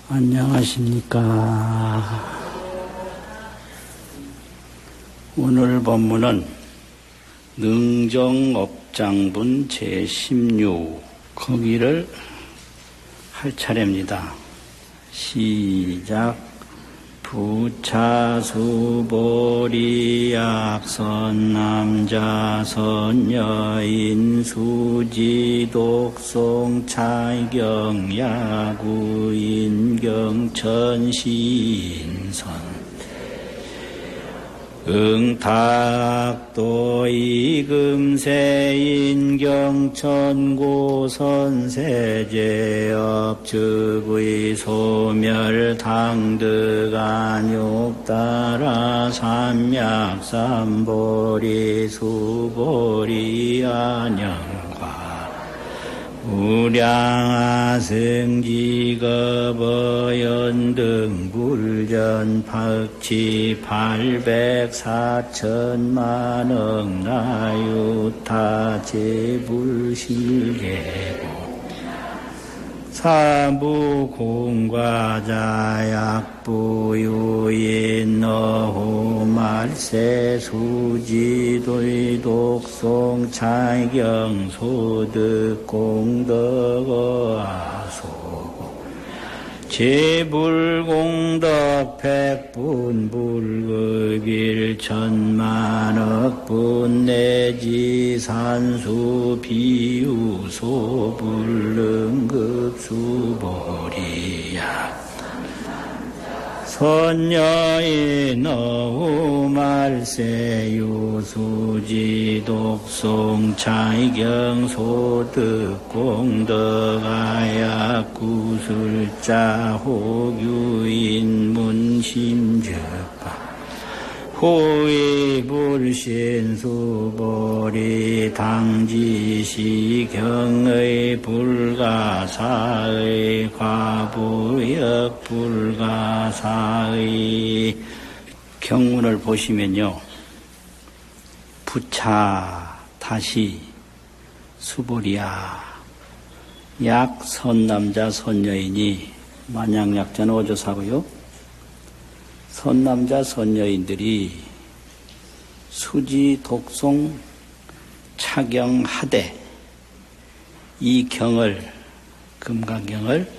안녕하십니까. 오늘 법문은 능정업장분 제16 거기를 할 차례입니다. 시작. 부차수보리 약선남자 선여인 수지독송 차경 야구인경 천신선 응탁도 이금세인경 천고선세제업 즉의 소멸 당득안욕 따라 삼약삼보리 수보리 안영과 우량하승지거버연 불전 박치 800사천만억 나유타 제불실계고 사부공과자약부유인 너후말세 수지도의 독송 차경 소득 공덕어아소 제불공덕 백분 불급일 천만억분 내지 산수 비유소 불능급수보리야 선녀인 어우말세 유수지 독송 차이경 소득 공덕아약 구술자 혹유인 문심적파 호의 불신수보리 당지시 경의 불가사의 과부역 불가사의 경문을 보시면요. 부차 다시 수보리야 약 선남자 선여인이 만약약자는 어조사고요. 선남자 선여인들이 수지 독송 차경하되 이 경을 금강경을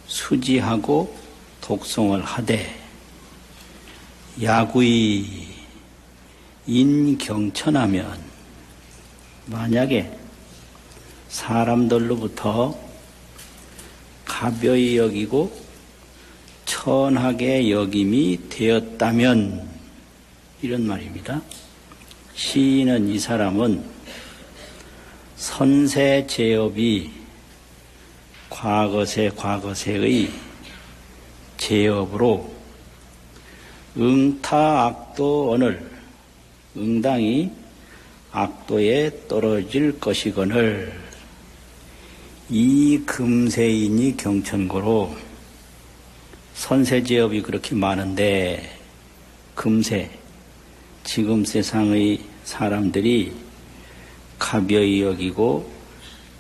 수지하고 독송을 하되 야구이 인경천하면 만약에 사람들로부터 가벼이 여기고 천하게 여김이 되었다면 이런 말입니다. 시인은 이 사람은 선세제업이 과거세의 제업으로 응타악도 언을 응당이 악도에 떨어질 것이거늘 이 금세인이 경천고로 선세제업이 그렇게 많은데 금세 지금 세상의 사람들이 가벼이 여기고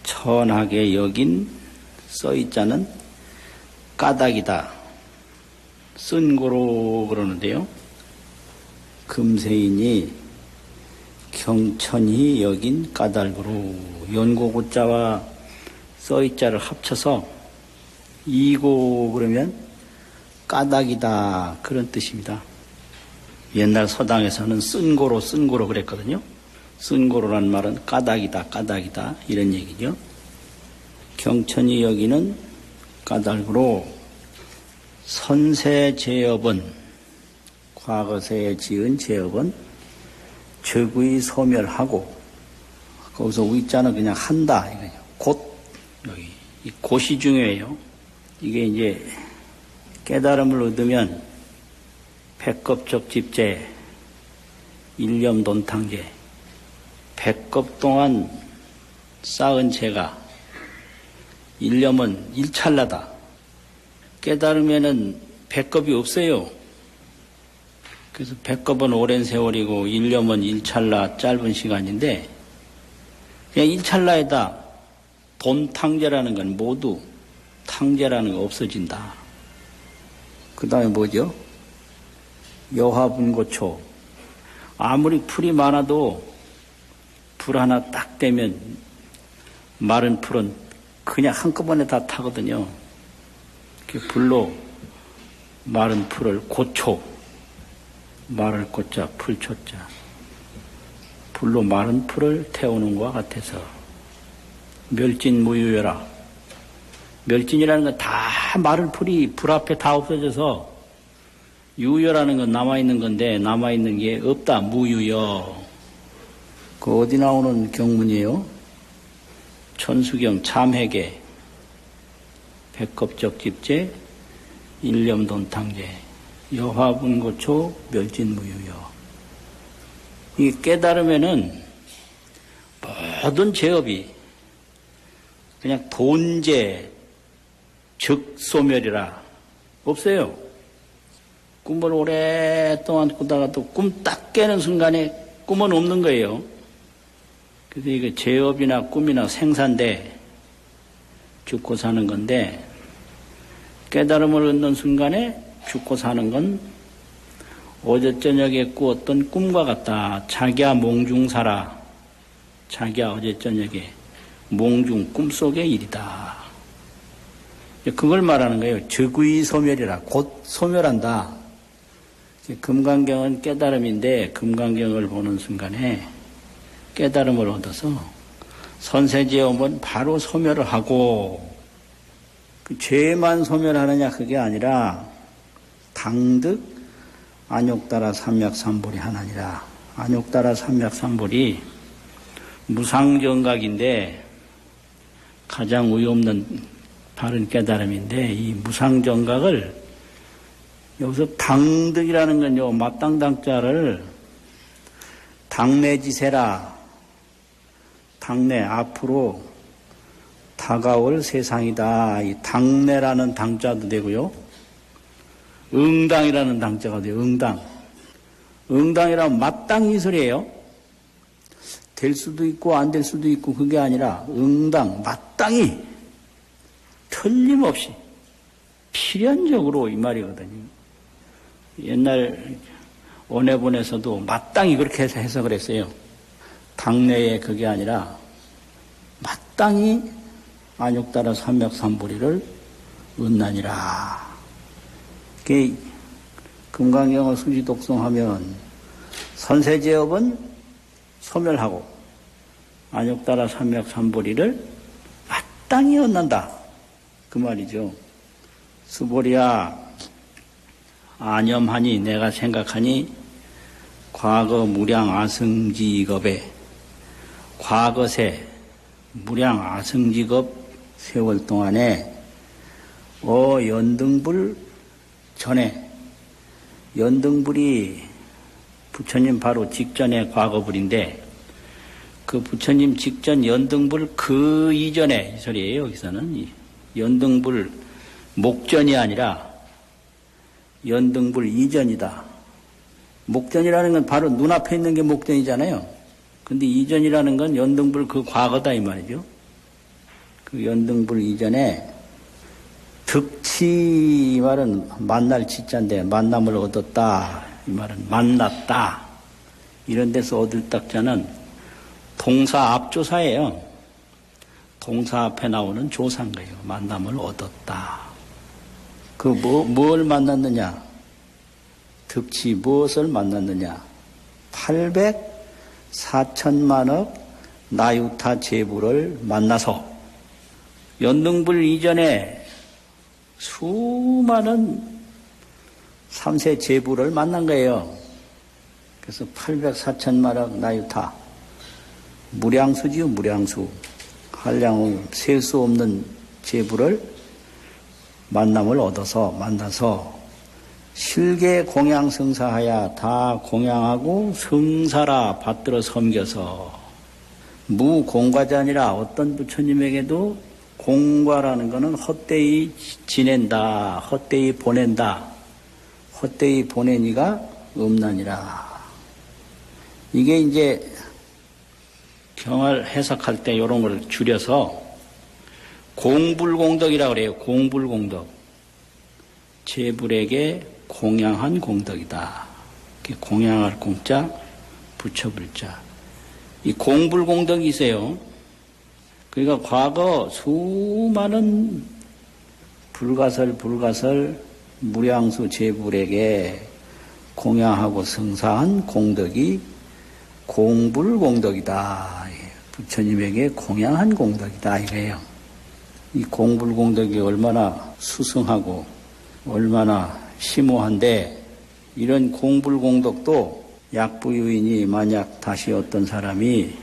천하게 여긴 써있자는 까닭이다. 쓴고로 그러는데요. 금세인이 경천히 여긴 까닭으로 연고고자와 써있자를 합쳐서 이고 그러면 까닭이다 그런 뜻입니다. 옛날 서당에서는 쓴고로 그랬거든요. 쓴고로란 말은 까닭이다 이런 얘기죠. 경천이 여기는 까닭으로 선세제업은 과거세에 지은 제업은 적의 소멸하고 거기서 위자는 그냥 한다 이거죠. 곧 여기 이 곧이 중요해요. 이게 이제 깨달음을 얻으면 백겁적 집제, 일념돈탕제, 100겁 동안 쌓은 죄가 일념은 일찰나다. 깨달으면은 100겁이 없어요. 그래서 100겁은 오랜 세월이고 일념은 일찰나 짧은 시간인데 그냥 일찰나에다 돈탕제라는 건 모두 탕제라는 거 없어진다. 그 다음에 뭐죠? 여화분고초. 아무리 풀이 많아도 불 하나 딱 대면 마른 풀은 그냥 한꺼번에 다 타거든요. 그 불로 마른 풀을 고초, 마를 고자, 풀초자. 불로 마른 풀을 태우는 것과 같아서 멸진무유여라. 멸진이라는 건 다 마른 풀이 불 앞에 다 없어져서 유여라는 건 남아있는 건데 남아있는 게 없다. 무유여. 그 어디 나오는 경문이에요? 천수경 참회계 백겁적 집제 일념돈탕제 여화분고초 멸진무유여. 이 깨달으면은 모든 제업이 그냥 돈제 즉소멸이라 없어요. 꿈을 오랫동안 꾸다가 또 꿈 딱 깨는 순간에 꿈은 없는 거예요. 그래서 이게 제업이나 꿈이나 생사인데 죽고 사는 건데 깨달음을 얻는 순간에 죽고 사는 건 어제 저녁에 꾸었던 꿈과 같다. 자기야 몽중사라. 자기야 어제 저녁에 몽중 꿈속의 일이다. 그걸 말하는 거예요. 즉의 소멸이라. 곧 소멸한다. 금강경은 깨달음인데 금강경을 보는 순간에 깨달음을 얻어서 선세제업은 바로 소멸을 하고 그 죄만 소멸하느냐 그게 아니라 당득 안욕따라 삼맥삼볼이 하나니라. 안욕따라 삼맥삼볼이 무상정각인데 가장 의없는 바른 깨달음인데 이 무상정각을 여기서 당득이라는 건요 마땅당자를 당내지세라. 당내 앞으로 다가올 세상이다. 이 당내라는 당자도 되고요. 응당이라는 당자가 돼요. 응당. 응당이라면 마땅히 소리예요. 될 수도 있고 안 될 수도 있고 그게 아니라 응당, 마땅히 틀림없이 필연적으로 이 말이거든요. 옛날 원해본에서도 마땅히 그렇게 해서 해석을 했어요. 당내에 그게 아니라 마땅히 안욕따라 삼맥삼보리를 얻나니라. 금강경을 수지 독송하면 선세제업은 소멸하고 안욕따라 삼맥삼보리를 마땅히 얻는다. 그 말이죠. 수보리야 안염하니 내가 생각하니 과거 무량 아승직업에 과거세 무량 아승직업 세월 동안에 연등불 전에 연등불이 부처님 바로 직전에 과거불인데 그 부처님 직전 연등불 그 이전에 이 소리예요. 여기서는 연등불 목전이 아니라 연등불 이전이다. 목전이라는 건 바로 눈앞에 있는 게 목전이잖아요. 근데 이전이라는 건 연등불 그 과거다 이 말이죠. 그 연등불 이전에 득치 이 말은 만날 치자인데 만남을 얻었다. 이 말은 만났다. 이런 데서 얻을 딱자는 동사 앞조사예요. 동사 앞에 나오는 조사인 거예요. 만남을 얻었다. 뭘 만났느냐? 득치 무엇을 만났느냐? 804천만억 나유타 제부를 만나서 연등불 이전에 수많은 3세 제부를 만난 거예요. 그래서 804천만억 나유타 무량수지요. 무량수 한량을 셀 수 없는 제부를 만남을 얻어서 만나서 실계 공양 성사하야 다 공양하고 성사라 받들어 섬겨서 무공과자 아니라 어떤 부처님에게도 공과라는 것은 헛되이 지낸다, 헛되이 보낸다, 헛되이 보내니가 없나니라. 이게 이제 경을 해석할 때 이런 걸 줄여서 공불공덕이라고 그래요. 공불공덕. 제불에게 공양한 공덕이다. 공양할 공자, 부처불자. 이 공불공덕이 있어요. 그러니까 과거 수많은 불가설 무량수 제불에게 공양하고 성사한 공덕이 공불공덕이다. 부처님에게 공양한 공덕이다 이거예요. 이 공불공덕이 얼마나 수승하고 얼마나 심오한데 이런 공불공덕도 약부유인이 만약 다시 어떤 사람이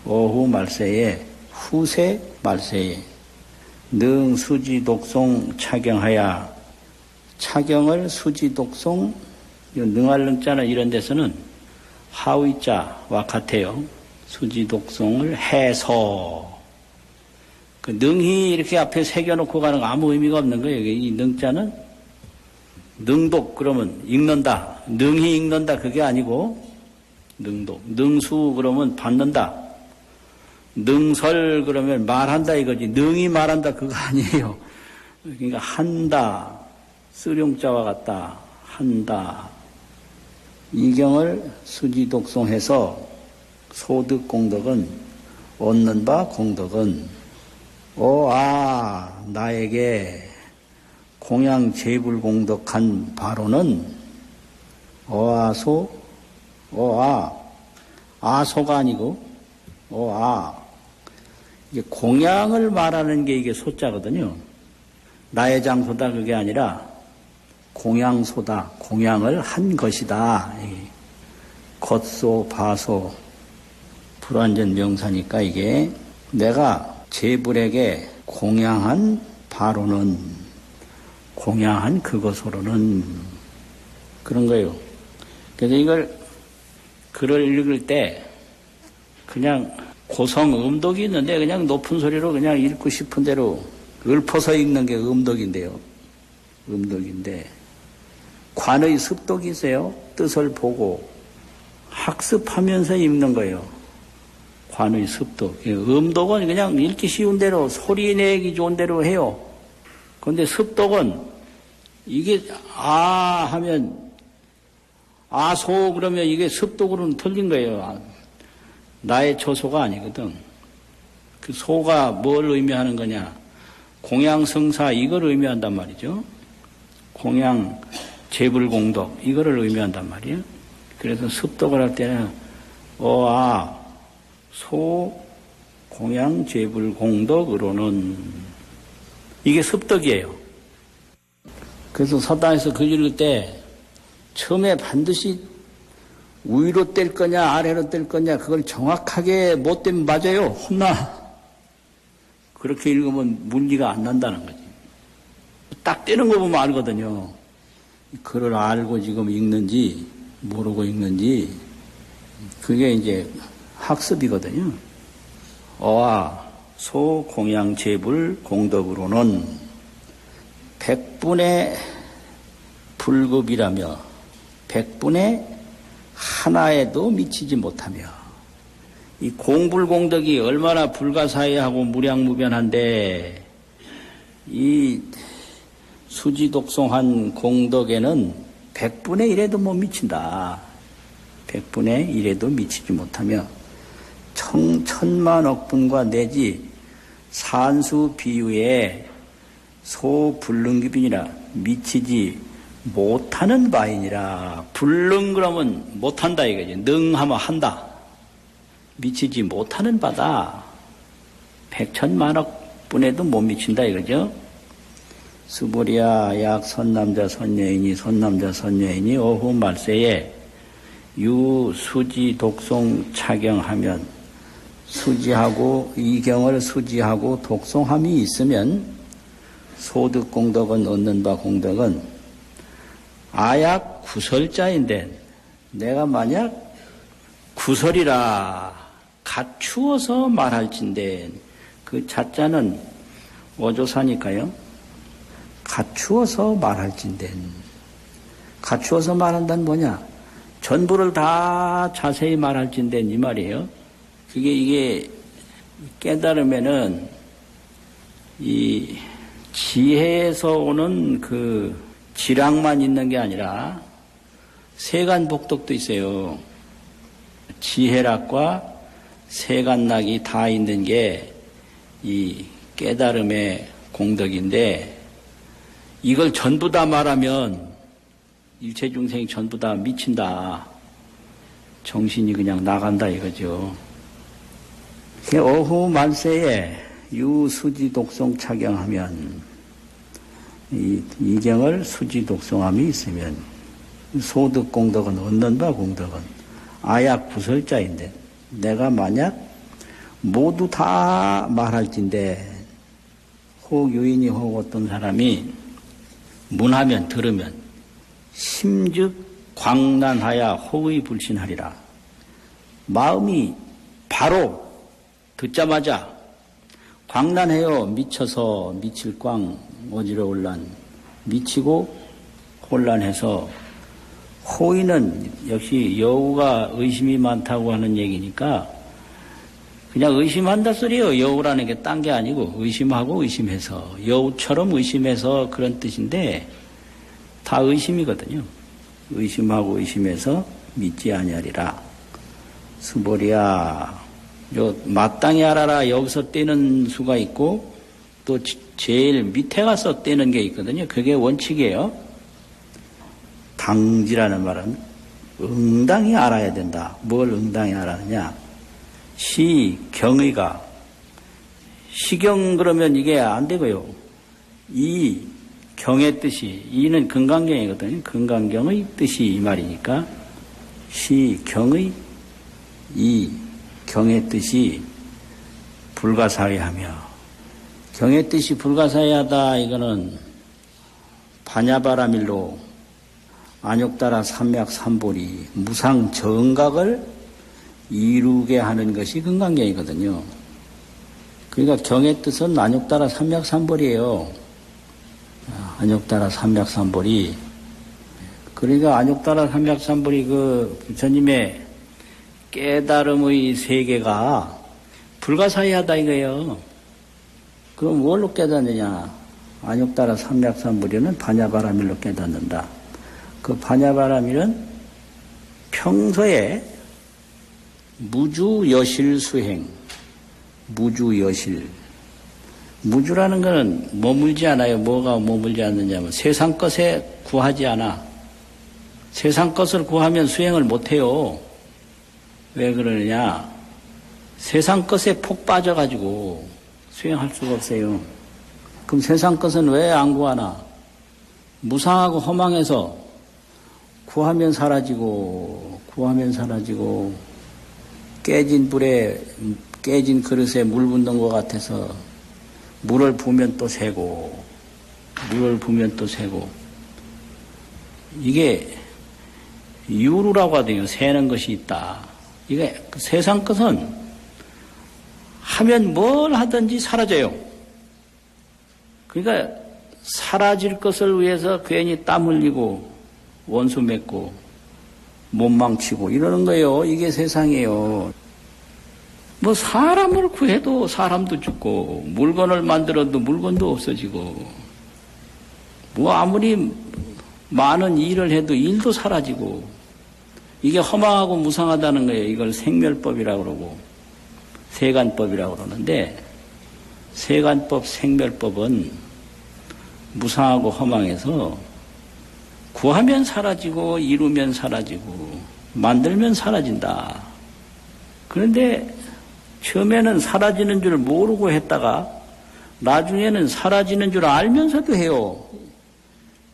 오후 말세에 후세 말세에 능 수지독송 차경하야 차경을 수지독송 능할 능자나 이런 데서는 하위자와 같아요. 수지독송을 해서 그 능히 이렇게 앞에 새겨놓고 가는 거 아무 의미가 없는 거예요. 이 능자는 능독 그러면 읽는다. 능히 읽는다 그게 아니고 능독. 능수 그러면 받는다. 능설 그러면 말한다 이거지. 능히 말한다 그거 아니에요. 그러니까 한다. 쓰룡자와 같다. 한다. 이경을 수지독송해서 소득공덕은 얻는 바 공덕은 나에게 공양 제불공덕한 바로는 아소가 아니고 이게 공양을 말하는 게 이게 소자거든요. 나의 장소다 그게 아니라 공양소다. 공양을 한 것이다. 겉소 바소 불완전 명사니까 이게 내가 제불에게 공양한 바로는 공양한 그것으로는 그런 거예요. 그래서 이걸 글을 읽을 때 그냥 고성 음독이 있는데 그냥 높은 소리로 그냥 읽고 싶은 대로 읊어서 읽는 게 음독인데요. 음독인데 관의 습독이 있어요. 뜻을 보고 학습하면서 읽는 거예요. 관의 습독. 음독은 그냥 읽기 쉬운 대로 소리 내기 좋은 대로 해요. 그런데 습독은 이게 하면 아소 그러면 이게 습독으로는 틀린 거예요. 나의 초소가 아니거든. 그 소가 뭘 의미하는 거냐? 공양성사 이걸 의미한단 말이죠. 공양 제불공덕 이거를 의미한단 말이에요. 그래서 습독을 할 때는 소 공양 제불공덕으로는 이게 습덕이에요. 그래서 서당에서 글 읽을 때 처음에 반드시 위로 뗄 거냐 아래로 뗄 거냐 그걸 정확하게 못 떼면 맞아요. 혼나. 그렇게 읽으면 문제가 안 난다는 거지. 딱 떼는 거 보면 알거든요. 글을 알고 지금 읽는지 모르고 읽는지 그게 이제 학습이거든요. 소 공양 제불 공덕으로는 백분의 불급이라며 백분의 하나에도 미치지 못하며 이 공불공덕이 얼마나 불가사의하고 무량무변한데 이 수지독송한 공덕에는 100분의 1에도 못 미친다. 100분의 1에도 미치지 못하며 천만억 분과 내지 산수 비유에 소불능기빈이라 미치지 못하는 바이니라. 불능 그러면 못한다 이거지. 능하면 한다. 미치지 못하는 바다. 100천만억 분에도 못 미친다 이거죠. 수보리야 약 선남자 선녀이니 오후 말세에 유수지 독송 차경하면 수지하고 이경을 수지하고 독송함이 있으면 소득공덕은 얻는 바 공덕은 아약 구설자인데 내가 만약 구설이라 갖추어서 말할진대 그 자자는 어조사니까요. 갖추어서 말할진대 갖추어서 말한다는 뭐냐? 전부를 다 자세히 말할진대 이 말이에요. 이게 깨달으면은 이 지혜에서 오는 그 지락만 있는 게 아니라 세간복덕도 있어요. 지혜락과 세간락이 다 있는 게 이 깨달음의 공덕인데, 이걸 전부 다 말하면 일체 중생이 전부 다 미친다. 정신이 그냥 나간다 이거죠. 어후 만세에 유수지 독송 착용하면, 이 경을 수지 독송함이 있으면 소득 공덕은 얻는 바 공덕은 아약 부설자인데, 내가 만약 모두 다 말할진데 혹 유인이 혹 어떤 사람이 문하면 들으면 심즉 광난하야 혹의 불신하리라. 마음이 바로 듣자마자 광난해요. 미쳐서 미칠 꽝 어지러울란 미치고 혼란해서, 호의는 역시 여우가 의심이 많다고 하는 얘기니까 그냥 의심한다 소리예요. 여우라는 게 딴 게 아니고 의심하고 의심해서, 여우처럼 의심해서 그런 뜻인데 다 의심이거든요. 의심하고 의심해서 믿지 아니하리라. 스보리야, 요 마땅히 알아라 여기서 떼는 수가 있고 또 제일 밑에 가서 떼는 게 있거든요. 그게 원칙이에요. 당지라는 말은 응당히 알아야 된다. 뭘 응당히 알아느냐? 시, 경의가, 시경 그러면 이게 안 되고요. 이, 경의 뜻이, 이는 금강경이거든요. 금강경의 뜻이 이 말이니까, 시, 경의, 이, 경의 뜻이 불가사의하며, 경의 뜻이 불가사의하다, 이거는 반야바라밀로 안욕따라 삼맥삼보리 무상 정각을 이루게 하는 것이 금강경이거든요. 그러니까 경의 뜻은 안욕따라 삼맥삼보리예요. 안욕따라 삼맥삼보리. 그러니까 안욕따라 삼맥삼보리 그 부처님의 깨달음의 세계가 불가사의하다 이거예요. 그럼 뭘로 깨닫느냐? 안욕따라 삼맥삼보리는 반야바라밀로 깨닫는다. 그 반야바라밀은 평소에 무주여실 수행, 무주여실. 무주라는 것은 머물지 않아요. 뭐가 머물지 않느냐면 세상 것에 구하지 않아. 세상 것을 구하면 수행을 못해요. 왜 그러느냐? 세상 것에 폭 빠져가지고 수행할 수가 없어요. 그럼 세상 것은 왜 안 구하나? 무상하고 허망해서 구하면 사라지고, 구하면 사라지고, 깨진 불에, 깨진 그릇에 물 붓는 것 같아서 물을 부으면 또 새고, 물을 부으면 또 새고. 이게 유루라고 하더니 새는 것이 있다. 이게 세상 것은 하면 뭘 하든지 사라져요. 그러니까 사라질 것을 위해서 괜히 땀 흘리고 원수 맺고 몸망치고 이러는 거예요. 이게 세상이에요. 뭐 사람을 구해도 사람도 죽고 물건을 만들어도 물건도 없어지고 뭐 아무리 많은 일을 해도 일도 사라지고 이게 허망하고 무상하다는 거예요. 이걸 생멸법이라고 그러고 세간법이라고 그러는데 세간법, 생멸법은 무상하고 허망해서 구하면 사라지고 이루면 사라지고 만들면 사라진다. 그런데 처음에는 사라지는 줄 모르고 했다가 나중에는 사라지는 줄 알면서도 해요.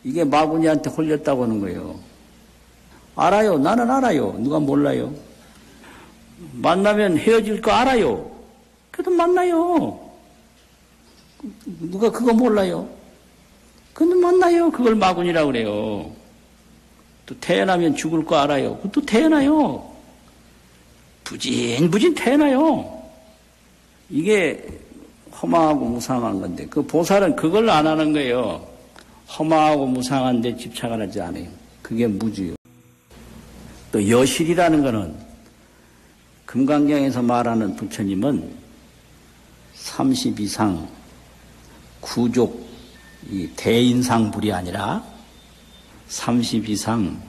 이게 마구니한테 홀렸다고 하는 거예요. 알아요. 나는 알아요. 누가 몰라요. 만나면 헤어질 거 알아요. 그래도 만나요. 누가 그거 몰라요. 근데 만나요. 그걸 마구니라고 그래요. 또 태어나면 죽을 거 알아요. 또 태어나요. 부진 태어나요. 이게 허망하고 무상한 건데 그 보살은 그걸 안 하는 거예요. 허망하고 무상한 데 집착을 하지 않아요. 그게 무주요. 또 여실이라는 거는 금강경에서 말하는 부처님은 30 이상 구족 이 대인상불이 아니라 30 이상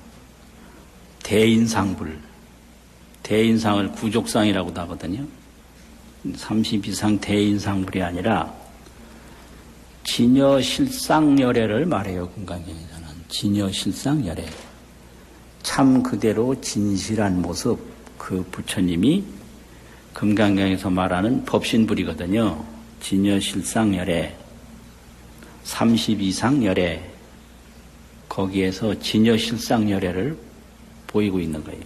대인상불, 대인상을 구족상이라고도 하거든요. 30 이상 대인상불이 아니라 진여실상열애를 말해요. 금강경에서는 진여실상열애, 참 그대로 진실한 모습, 그 부처님이 금강경에서 말하는 법신불이거든요. 진여실상열애, 30 이상 열애, 거기에서 진여실상열애를 보이고 있는 거예요.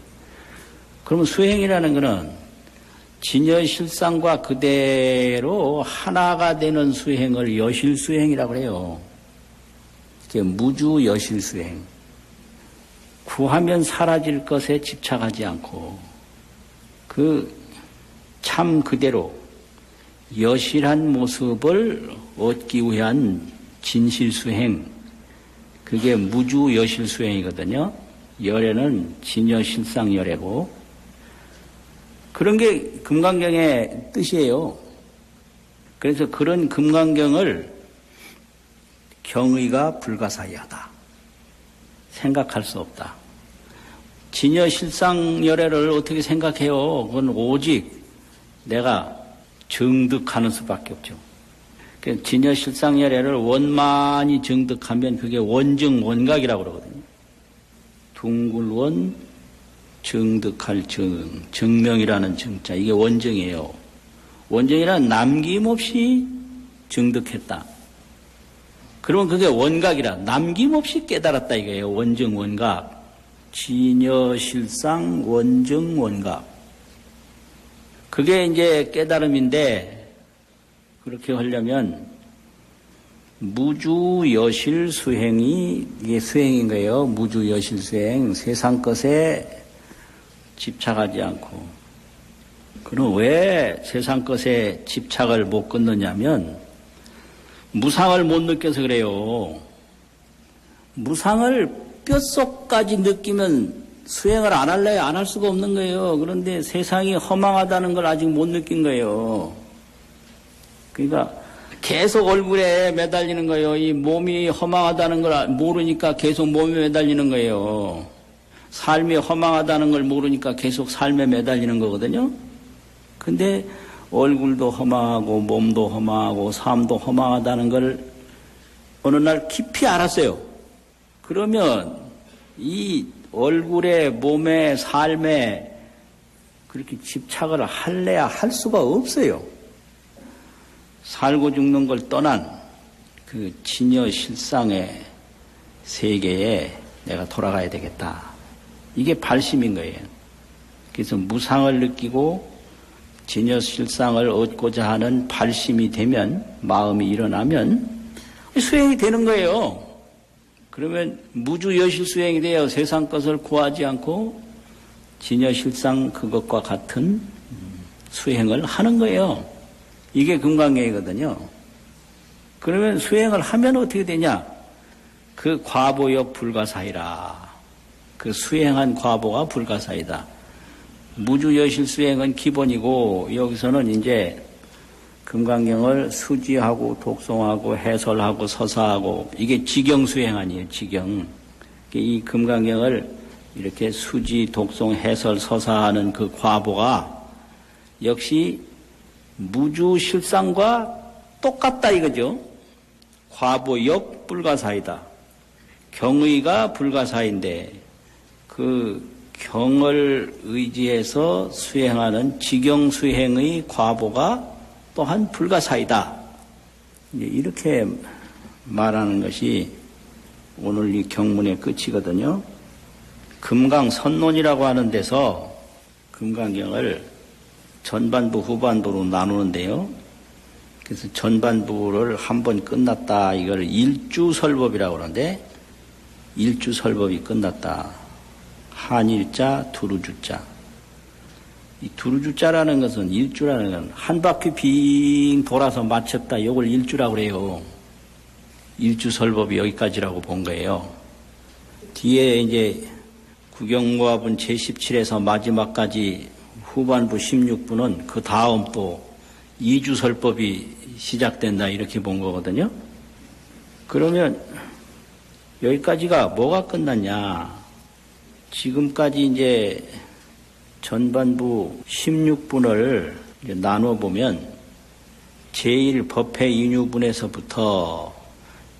그러면 수행이라는 것은 진여실상과 그대로 하나가 되는 수행을 여실수행이라고 해요. 이게 무주여실수행. 구하면 사라질 것에 집착하지 않고 그 참 그대로 여실한 모습을 얻기 위한 진실수행, 그게 무주여실수행이거든요. 열애는 진여실상열애고, 그런 게 금강경의 뜻이에요. 그래서 그런 금강경을 경의가 불가사의하다, 생각할 수 없다. 진여실상열애를 어떻게 생각해요? 그건 오직 내가 정득하는 수밖에 없죠. 진여실상열애를 원만히 정득하면 그게 원증원각이라고 그러거든요. 둥글원 정득할 정, 정명이라는 정자, 이게 원정이에요. 원정이란 남김없이 정득했다. 그러면 그게 원각이라 남김없이 깨달았다 이거예요. 원정원각. 진여실상 원정원각. 그게 이제 깨달음인데, 그렇게 하려면 무주여실수행이 이게 수행인 거예요. 무주여실수행. 세상 것에 집착하지 않고. 그럼 왜 세상 것에 집착을 못 끊느냐면 무상을 못 느껴서 그래요. 무상을 뼛속까지 느끼면 수행을 안 할래요? 안 할 수가 없는 거예요. 그런데 세상이 허망하다는 걸 아직 못 느낀 거예요. 그러니까 계속 얼굴에 매달리는 거예요. 이 몸이 허망하다는 걸 모르니까 계속 몸에 매달리는 거예요. 삶이 허망하다는 걸 모르니까 계속 삶에 매달리는 거거든요. 근데 얼굴도 허망하고 몸도 허망하고 삶도 허망하다는 걸 어느 날 깊이 알았어요. 그러면 이 얼굴에 몸에 삶에 그렇게 집착을 할래야 할 수가 없어요. 살고 죽는 걸 떠난 그 진여실상의 세계에 내가 돌아가야 되겠다. 이게 발심인 거예요. 그래서 무상을 느끼고 진여실상을 얻고자 하는 발심이 되면, 마음이 일어나면 수행이 되는 거예요. 그러면 무주여실수행이 돼요. 세상 것을 구하지 않고 진여실상 그것과 같은 수행을 하는 거예요. 이게 금강경이거든요. 그러면 수행을 하면 어떻게 되냐? 그 과보역 불가사이라. 그 수행한 과보가 불가사이다. 무주여실수행은 기본이고, 여기서는 이제 금강경을 수지하고 독송하고 해설하고 서사하고, 이게 지경수행 아니에요. 지경. 이 금강경을 이렇게 수지 독송 해설 서사하는 그 과보가 역시 무주실상과 똑같다 이거죠. 과보역 불가사이다. 경의가 불가사인데 그 경을 의지해서 수행하는 지경수행의 과보가 또한 불가사이다. 이렇게 말하는 것이 오늘 이 경문의 끝이거든요. 금강선론이라고 하는 데서 금강경을 전반부 후반부로 나누는데요. 그래서 전반부를 한번 끝났다. 이걸 일주설법이라고 하는데, 일주설법이 끝났다. 한일자, 두루주자. 이 두루주자라는 것은, 일주라는 건 한 바퀴 빙 돌아서 마쳤다. 이걸 일주라고 그래요. 일주설법이 여기까지라고 본 거예요. 뒤에 이제 구경모합은 제17에서 마지막까지 후반부 16부는 그 다음 또 이주설법이 시작된다 이렇게 본 거거든요. 그러면 여기까지가 뭐가 끝났냐? 지금까지 이제 전반부 16분을 나눠보면 제1법회 인유분에서부터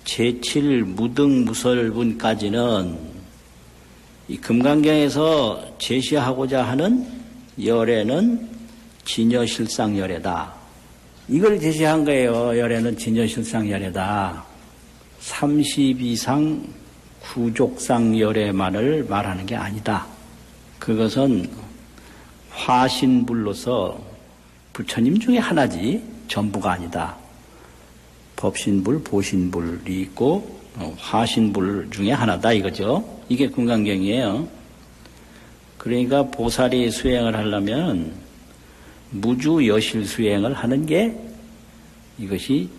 제7 무등무설분까지는 이 금강경에서 제시하고자 하는 열애는 진여실상열애다. 이걸 제시한 거예요. 열애는 진여실상열애다. 30 이상 구족상열애만을 말하는 게 아니다. 그것은 화신불로서 부처님 중에 하나지 전부가 아니다. 법신불, 보신불이 있고 화신불 중에 하나다 이거죠. 이게 금강경이에요. 그러니까 보살이 수행을 하려면 무주 여실 수행을 하는 게 이것이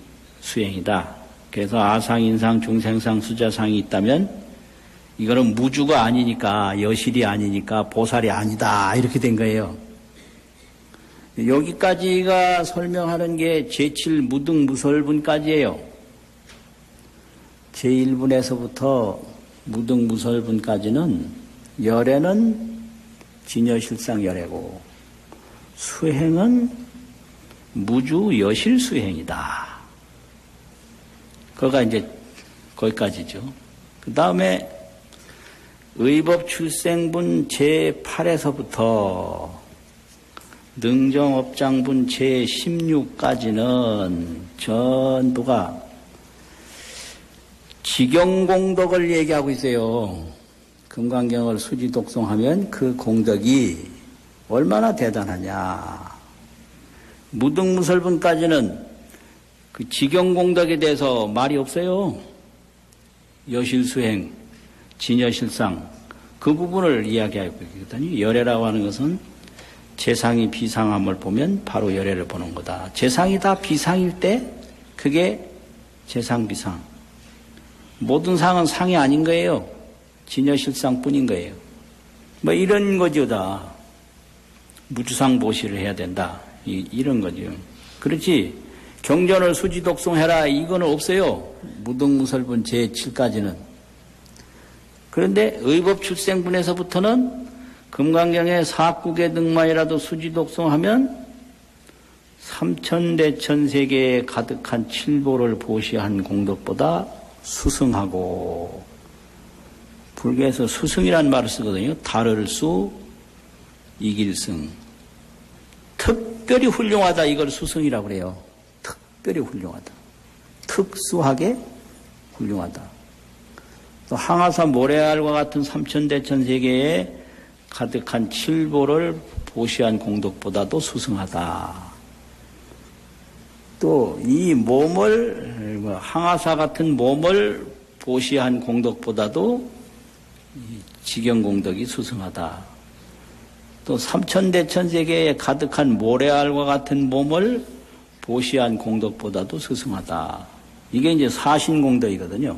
수행이다. 그래서 아상, 인상, 중생상, 수자상이 있다면 이거는 무주가 아니니까 여실이 아니니까 보살이 아니다 이렇게 된 거예요. 여기까지가 설명하는 게 제7 무등무설분까지예요. 제1분에서부터 무등무설분까지는 열애는 진여실상열애고 수행은 무주 여실 수행이다. 그거가 이제 거기까지죠. 그 다음에 의법출생분 제8에서부터 능정업장분 제16까지는 전부가 지경공덕을 얘기하고 있어요. 금강경을 수지독송하면 그 공덕이 얼마나 대단하냐. 무등무설분까지는 그 지경공덕에 대해서 말이 없어요. 여실수행, 진여실상 그 부분을 이야기하고 있거든요. 열애라고 하는 것은 재상이 비상함을 보면 바로 열애를 보는 거다. 재상이 다 비상일 때 그게 재상 비상. 모든 상은 상이 아닌 거예요. 진여실상뿐인 거예요. 뭐 이런 거죠 다. 무주상 보시를 해야 된다. 이런 거죠. 그렇지 경전을 수지독송해라 이거는 없어요. 무등무설분 제7까지는. 그런데 의법출생분에서부터는 금강경의 사국의 등만이라도 수지독송하면 삼천대천세계에 가득한 칠보를 보시한 공덕보다 수승하고, 불교에서 수승이라는 말을 쓰거든요. 다를 수, 이길 승. 특별히 훌륭하다 이걸 수승이라고 그래요. 특별히 훌륭하다. 특수하게 훌륭하다. 또 항아사 모래알과 같은 삼천대천세계에 가득한 칠보를 보시한 공덕보다도 수승하다. 또 이 몸을 항아사 같은 몸을 보시한 공덕보다도 지경공덕이 수승하다. 또 삼천대천세계에 가득한 모래알과 같은 몸을 보시한 공덕보다도 수승하다. 이게 이제 사신공덕이거든요.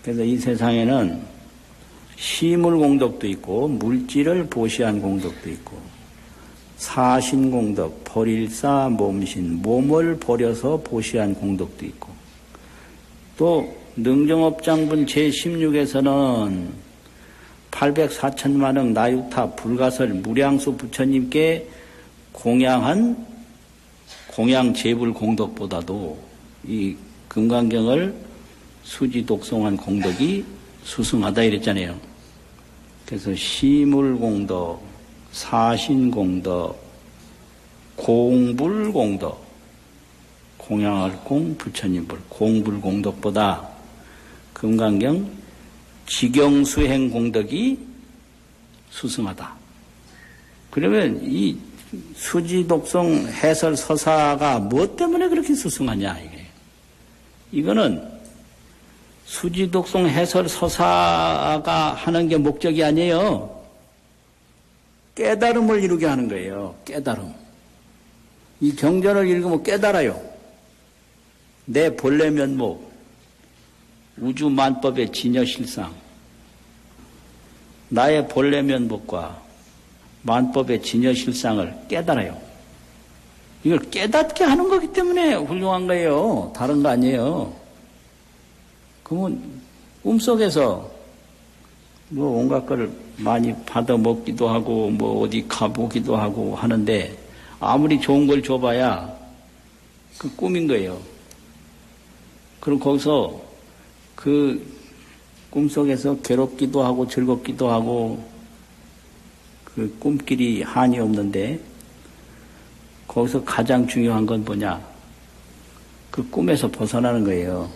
그래서 이 세상에는 시물공덕도 있고 물질을 보시한 공덕도 있고 사신공덕, 벌일사 몸신, 몸을 버려서 보시한 공덕도 있고 또 능정업장분 제16에서는 804천만억 나유타 불가설 무량수 부처님께 공양한 공양 제불 공덕보다도 이 금강경을 수지 독송한 공덕이 수승하다 이랬잖아요. 그래서 시물공덕, 사신공덕, 공불공덕, 공양할 공, 부처님불, 공불공덕보다 금강경 지경수행 공덕이 수승하다. 그러면 이 수지독송 해설 서사가 무엇 때문에 그렇게 수승하냐 이게. 이거는 수지독송 해설 서사가 하는 게 목적이 아니에요. 깨달음을 이루게 하는 거예요. 깨달음. 이 경전을 읽으면 깨달아요. 내 본래 면목, 우주 만법의 진여실상, 나의 본래 면목과 만법의 진여실상을 깨달아요. 이걸 깨닫게 하는 거기 때문에 훌륭한 거예요. 다른 거 아니에요. 그러면 꿈속에서 뭐 온갖 걸 많이 받아 먹기도 하고 뭐 어디 가보기도 하고 하는데 아무리 좋은 걸 줘봐야 그 꿈인 거예요. 그럼 거기서 그 꿈속에서 괴롭기도 하고 즐겁기도 하고 그 꿈길이 한이 없는데 거기서 가장 중요한 건 뭐냐? 그 꿈에서 벗어나는 거예요.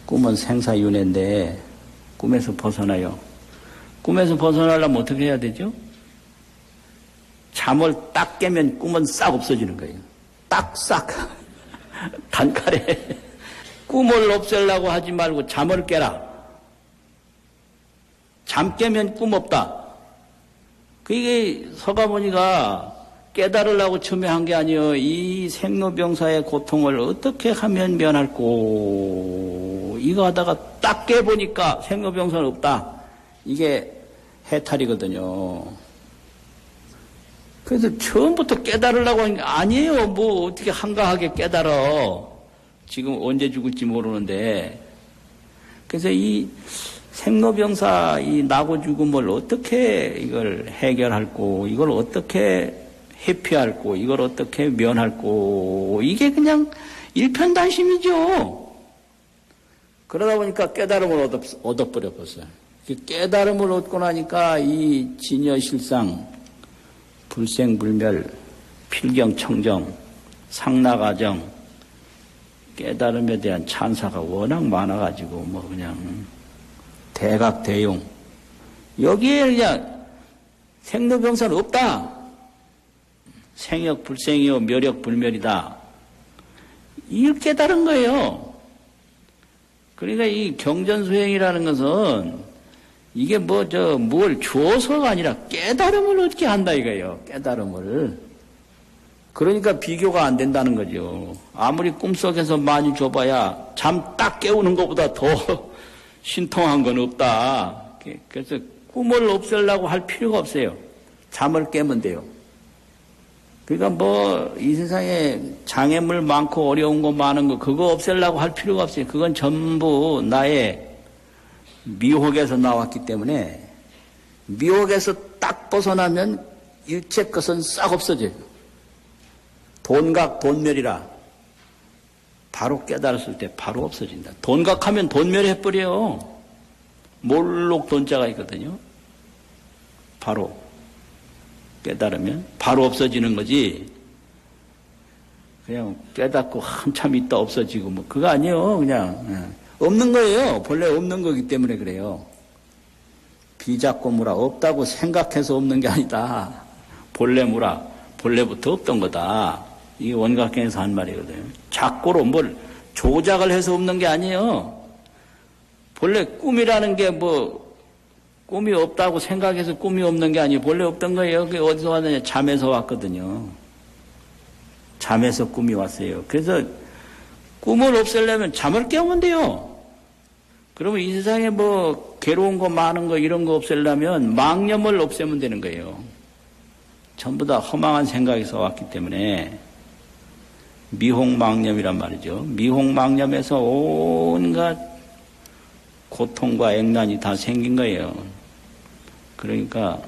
꿈은 생사윤회인데 꿈에서 벗어나요. 꿈에서 벗어나려면 어떻게 해야 되죠? 잠을 딱 깨면 꿈은 싹 없어지는 거예요. 딱 싹. 단칼에. 꿈을 없애려고 하지 말고 잠을 깨라. 잠 깨면 꿈 없다. 그게 서가모니가 깨달으려고 처음에 한 게 아니에요. 이 생로병사의 고통을 어떻게 하면 면할꼬. 이거 하다가 딱 깨보니까 생로병사는 없다. 이게 해탈이거든요. 그래서 처음부터 깨달으려고 한 게 아니에요. 뭐 어떻게 한가하게 깨달아. 지금 언제 죽을지 모르는데. 그래서 이 생로병사 이 나고 죽음을 어떻게 이걸 해결할꼬. 이걸 어떻게 회피할꼬. 이걸 어떻게 면할꼬. 이게 그냥 일편단심이죠. 그러다 보니까 깨달음을 얻어버려 봤어요. 깨달음을 얻고 나니까 이 진여실상 불생불멸, 필경청정, 상락아정, 깨달음에 대한 찬사가 워낙 많아가지고 뭐 그냥 대각대용 여기에 그냥 생로병사는 없다. 생역 불생이요 멸역 불멸이다. 이걸 깨달은 거예요. 그러니까 이 경전수행이라는 것은 이게 뭘 주어서가 아니라 깨달음을 얻게 한다 이거예요. 깨달음을. 그러니까 비교가 안 된다는 거죠. 아무리 꿈속에서 많이 줘봐야 잠 딱 깨우는 것보다 더 신통한 건 없다. 그래서 꿈을 없애려고 할 필요가 없어요. 잠을 깨면 돼요. 그러니까 뭐 이 세상에 장애물 많고 어려운 거 많은 거 그거 없애려고 할 필요가 없어요. 그건 전부 나의 미혹에서 나왔기 때문에 미혹에서 딱 벗어나면 일체 것은 싹 없어져요. 돈각 돈멸이라 바로 깨달았을 때 바로 없어진다. 돈각하면 돈멸해버려요. 몰록 돈자가 있거든요. 바로 깨달으면 바로 없어지는 거지. 그냥 깨닫고 한참 있다 없어지고 뭐 그거 아니에요. 그냥 없는 거예요. 본래 없는 거기 때문에 그래요. 비잡고 무라 없다고 생각해서 없는 게 아니다. 본래 무라 본래부터 없던 거다. 이게 원각경에서 한 말이거든요. 작고로 뭘 조작을 해서 없는 게 아니에요. 본래 꿈이라는 게 뭐 꿈이 없다고 생각해서 꿈이 없는 게 아니에요. 본래 없던 거예요. 그게 어디서 왔느냐? 잠에서 왔거든요. 잠에서 꿈이 왔어요. 그래서 꿈을 없애려면 잠을 깨우면 돼요. 그러면 이 세상에 뭐 괴로운 거 많은 거 이런 거 없애려면 망념을 없애면 되는 거예요. 전부 다 허망한 생각에서 왔기 때문에 미혹망념이란 말이죠. 미혹망념에서 온갖 고통과 액난이 다 생긴 거예요. 그러니까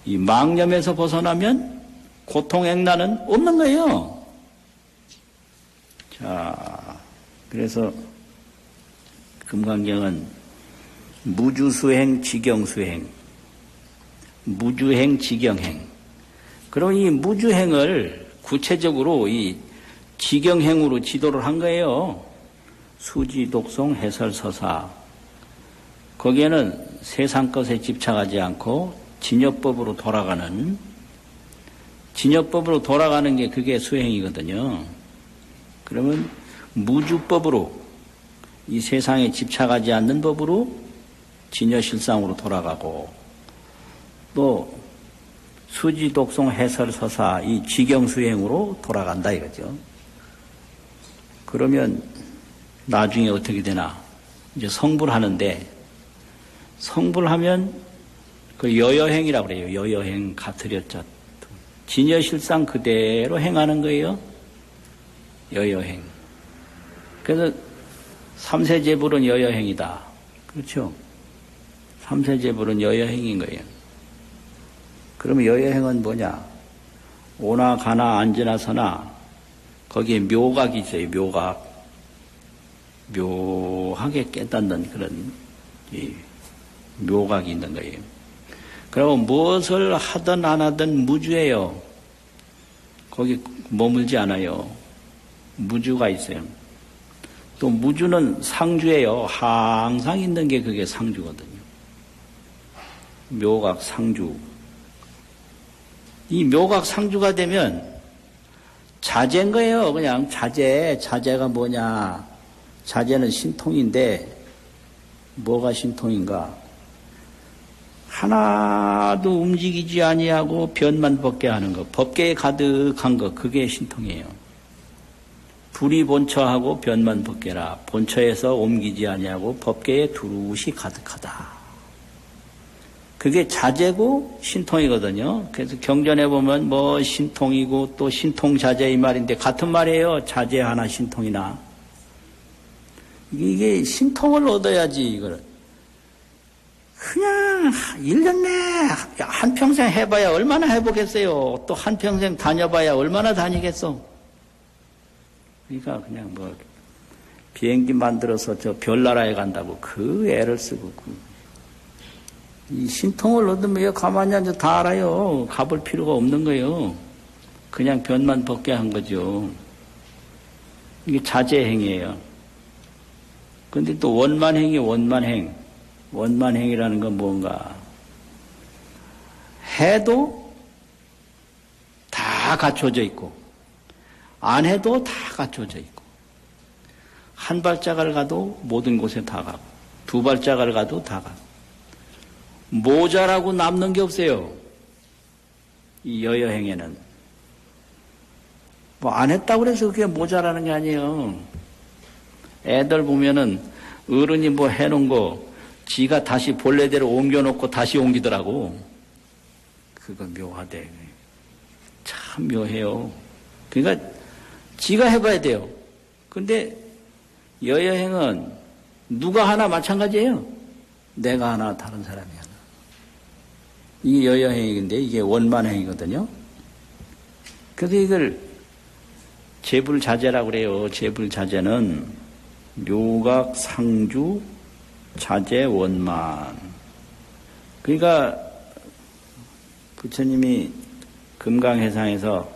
이 망념에서 벗어나면 고통, 액난은 없는 거예요. 자, 그래서 금강경은 무주수행, 지경수행, 무주행, 지경행. 그럼 이 무주행을 구체적으로 이 지경행으로 지도를 한 거예요. 수지, 독송, 해설, 서사. 거기에는 세상 것에 집착하지 않고 진여법으로 돌아가는 게 그게 수행이거든요. 그러면 무주법으로 이 세상에 집착하지 않는 법으로 진여실상으로 돌아가고 또 수지, 독송, 해설, 서사 이 지경수행으로 돌아간다 이거죠. 그러면 나중에 어떻게 되나? 이제 성불하는데 성불하면 그 여여행이라고 그래요. 여여행 가트렸자 진여실상 그대로 행하는 거예요. 여여행. 그래서 삼세제불은 여여행이다. 그렇죠? 삼세제불은 여여행인 거예요. 그러면 여여행은 뭐냐? 오나 가나 앉으나 서나 거기에 묘각이 있어요. 묘각. 묘하게 깨닫는 그런 묘각이 있는 거예요. 그리고 무엇을 하든 안 하든 무주예요. 거기 머물지 않아요. 무주가 있어요. 또 무주는 상주예요. 항상 있는 게 그게 상주거든요. 묘각 상주. 이 묘각 상주가 되면 자제인 거예요. 그냥 자제. 자제가 뭐냐? 자제는 신통인데 뭐가 신통인가? 하나도 움직이지 아니하고 변만 벗게 하는 것. 법계에 가득한 것. 그게 신통이에요. 불이 본처하고 변만 벗게라. 본처에서 옮기지 아니하고 법계에 두루시 가득하다. 그게 자제고 신통이거든요. 그래서 경전에 보면 뭐 신통이고 또 신통자제 이 말인데 같은 말이에요. 자제 하나 신통이나. 이게 신통을 얻어야지 이거를. 그냥 1년 내에 한평생 해봐야 얼마나 해보겠어요. 또 한평생 다녀봐야 얼마나 다니겠어. 그러니까 그냥 뭐 비행기 만들어서 저 별나라에 간다고 그 애를 쓰고 이 신통을 얻으면 왜 가만히 앉아 다 알아요. 가볼 필요가 없는 거예요. 그냥 변만 벗게 한 거죠. 이게 자제행이에요. 근데 또 원만행이 원만행. 원만행이라는 건 뭔가? 해도 다 갖춰져 있고, 안 해도 다 갖춰져 있고, 한 발짝을 가도 모든 곳에 다 가고, 두 발짝을 가도 다 가고, 모자라고 남는 게 없어요. 이 여여행에는. 뭐 안 했다고 해서 그게 모자라는 게 아니에요. 애들 보면은 어른이 뭐 해놓은 거 지가 다시 본래대로 옮겨놓고 다시 옮기더라고. 그거 묘하대. 참 묘해요. 그러니까 지가 해봐야 돼요. 근데 여여행은 누가 하나 마찬가지예요. 내가 하나 다른 사람이 하나. 이게 여여행인데 이게 원만행이거든요. 그래서 이걸 재불자재라고 그래요. 재불자재는 묘각, 상주, 자재, 원만. 그러니까 부처님이 금강해상에서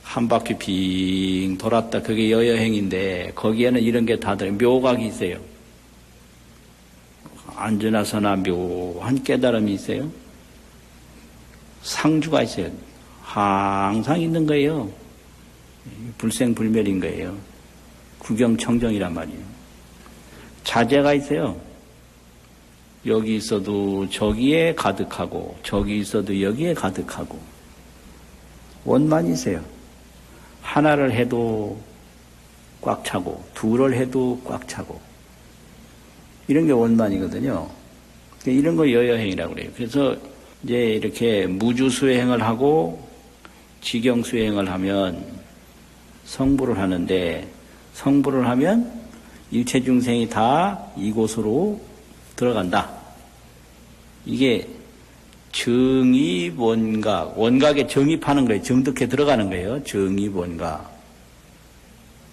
한 바퀴 빙 돌았다. 그게 여여행인데 거기에는 이런 게 다 들어요. 묘각이 있어요. 앉으나 서나 묘한 깨달음이 있어요. 상주가 있어요. 항상 있는 거예요. 불생불멸인 거예요. 구경청정이란 말이에요. 자제가 있어요. 여기 있어도 저기에 가득하고 저기 있어도 여기에 가득하고 원만이 있어요. 하나를 해도 꽉 차고 둘을 해도 꽉 차고 이런 게 원만이거든요. 이런 거 여여행이라고 그래요. 그래서 이제 이렇게 무주수행을 하고 지경수행을 하면 성불을 하는데 성불을 하면 일체 중생이 다 이곳으로 들어간다. 이게 정입원각, 원각에 정입하는 거예요. 정득해 들어가는 거예요. 정입원각.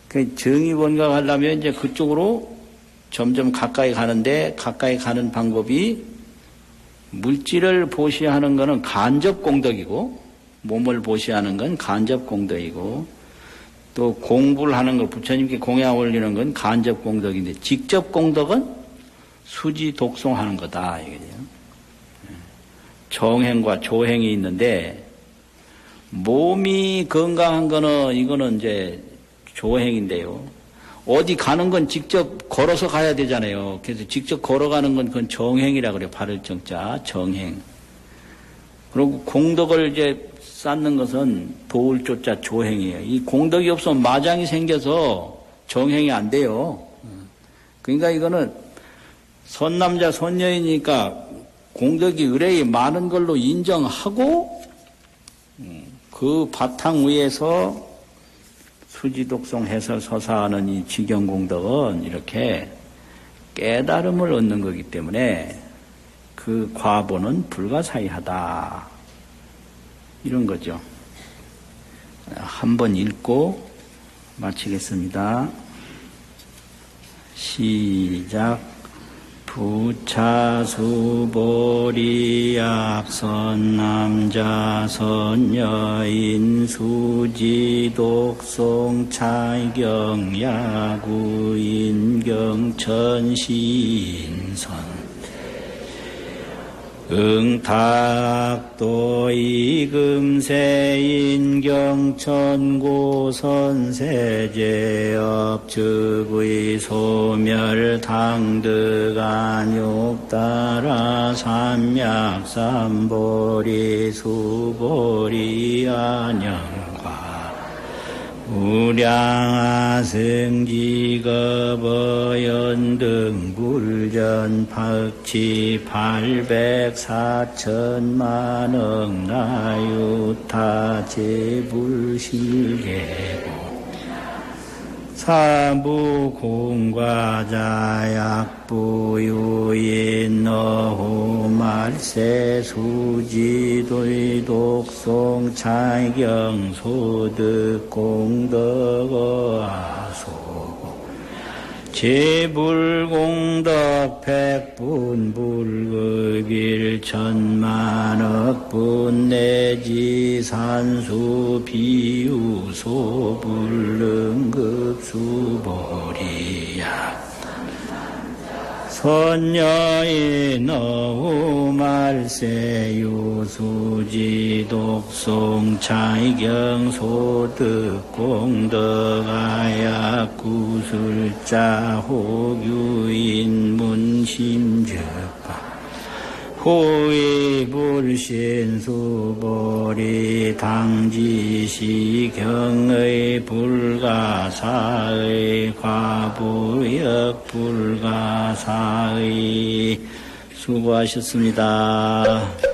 그 정입원각 하려면 이제 그쪽으로 점점 가까이 가는데 가까이 가는 방법이 물질을 보시하는 것은 간접공덕이고 몸을 보시하는 건 간접공덕이고 또 공부를 하는 것, 부처님께 공양 올리는 건 간접공덕인데 직접공덕은 수지 독송하는 거다. 이거죠. 정행과 조행이 있는데 몸이 건강한 거는 이거는 이제 조행인데요. 어디 가는 건 직접 걸어서 가야 되잖아요. 그래서 직접 걸어가는 건 그건 정행이라고 그래요. 발을 정자 정행. 그리고 공덕을 이제 쌓는 것은 도울 조자 조행이에요. 이 공덕이 없으면 마장이 생겨서 정행이 안 돼요. 그러니까 이거는 선남자 선녀이니까 공덕이 의뢰이 많은 걸로 인정하고 그 바탕 위에서 수지독송 해설 서사하는 이 지경공덕은 이렇게 깨달음을 얻는 거기 때문에 그 과보는 불가사의하다. 이런 거죠. 한번 읽고 마치겠습니다. 시작. 부차수보리 앞선 남자 선여인 수지 독송 차경 야구 인경 천신선 응탁도 이금세 인경천고 선세제업 즉의 소멸 당득안욕 따라 삼약삼보리 수보리 안영과 우량하승지거버연 불전 박치 800사천만억 나유타 제불실계고 사부공과자약부유인 너후말세 수지도의 독송 차경 소득 공덕어하소고 제불공덕 백분불급일 천만억분 내지 산수 비유소불능급수보리야 선녀인 어우말세 유수지 독송 차이경 소득 공덕아약 구술자 호규인 문심적파 호위불신수보리 당지시경의 불가사의 과부역 불가사의 수고하셨습니다.